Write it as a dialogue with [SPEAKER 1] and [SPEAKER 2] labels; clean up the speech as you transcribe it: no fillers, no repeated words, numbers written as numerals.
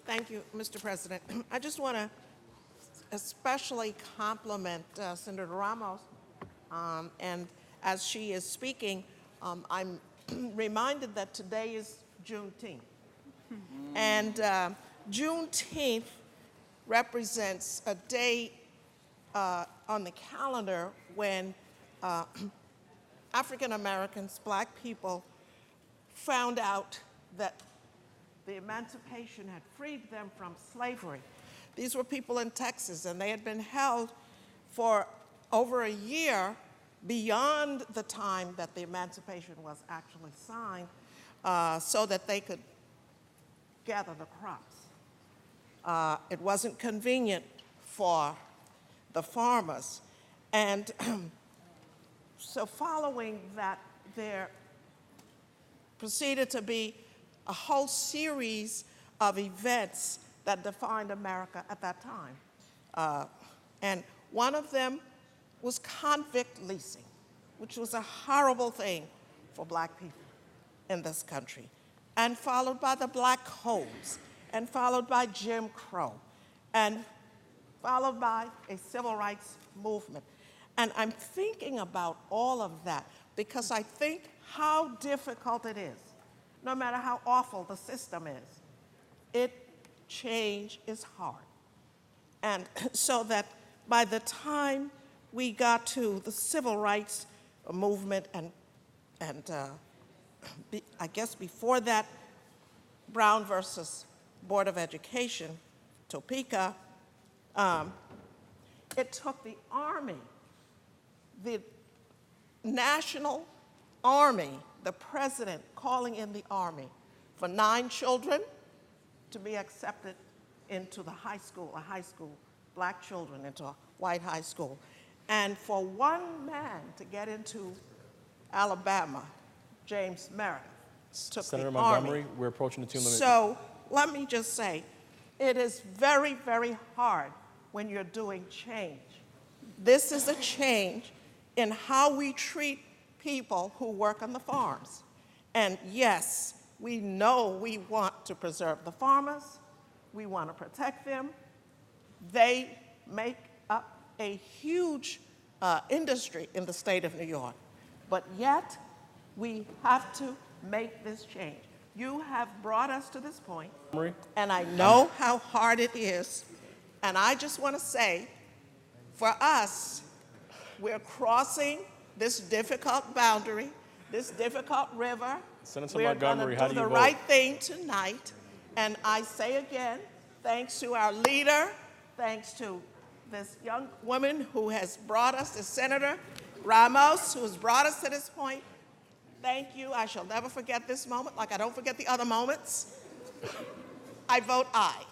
[SPEAKER 1] Thank you, Mr. President. I just want to especially compliment Senator Ramos, and as she is speaking, I'm reminded that today is Juneteenth. And Juneteenth represents a day on the calendar when African Americans, Black people, found out that the emancipation had freed them from slavery. These were people in Texas, and they had been held for over a year beyond the time that the emancipation was actually signed, so that they could gather the crops. It wasn't convenient for the farmers. And so following that, there proceeded to be a whole series of events that defined America at that time. And one of them was convict leasing, which was a horrible thing for Black people in this country, and followed by the Black Codes, and followed by Jim Crow, and followed by a civil rights movement. And I'm thinking about all of that because I think how difficult it is, no matter how awful the system is, change is hard. And so that by the time we got to the civil rights movement, and I guess before that, Brown versus Board of Education, Topeka, it took the Army, the National Army, the president calling in the Army for 9 children to be accepted into the high school, Black children into a white high school. And for one man to get into Alabama, James Meredith, took
[SPEAKER 2] Senator
[SPEAKER 1] the Army.
[SPEAKER 2] Montgomery, we're approaching the 2 minutes.
[SPEAKER 1] So let me just say, it is very, very hard when you're doing change. This is a change in how we treat people who work on the farms. And yes, we know we want to preserve the farmers. We want to protect them. They make up a huge industry in the state of New York. But yet, we have to make this change. You have brought us to this point, and I know how hard it is. And I just want to say, for us, we're crossing this difficult boundary, this difficult river.
[SPEAKER 2] Senator
[SPEAKER 1] We're
[SPEAKER 2] Montgomery, how
[SPEAKER 1] going to
[SPEAKER 2] do
[SPEAKER 1] do
[SPEAKER 2] you
[SPEAKER 1] the
[SPEAKER 2] vote?
[SPEAKER 1] right thing tonight. And I say again, thanks to our leader, thanks to this young woman who has brought us, the Senator Ramos, who has brought us to this point. Thank you. I shall never forget this moment, like I don't forget the other moments. I vote aye.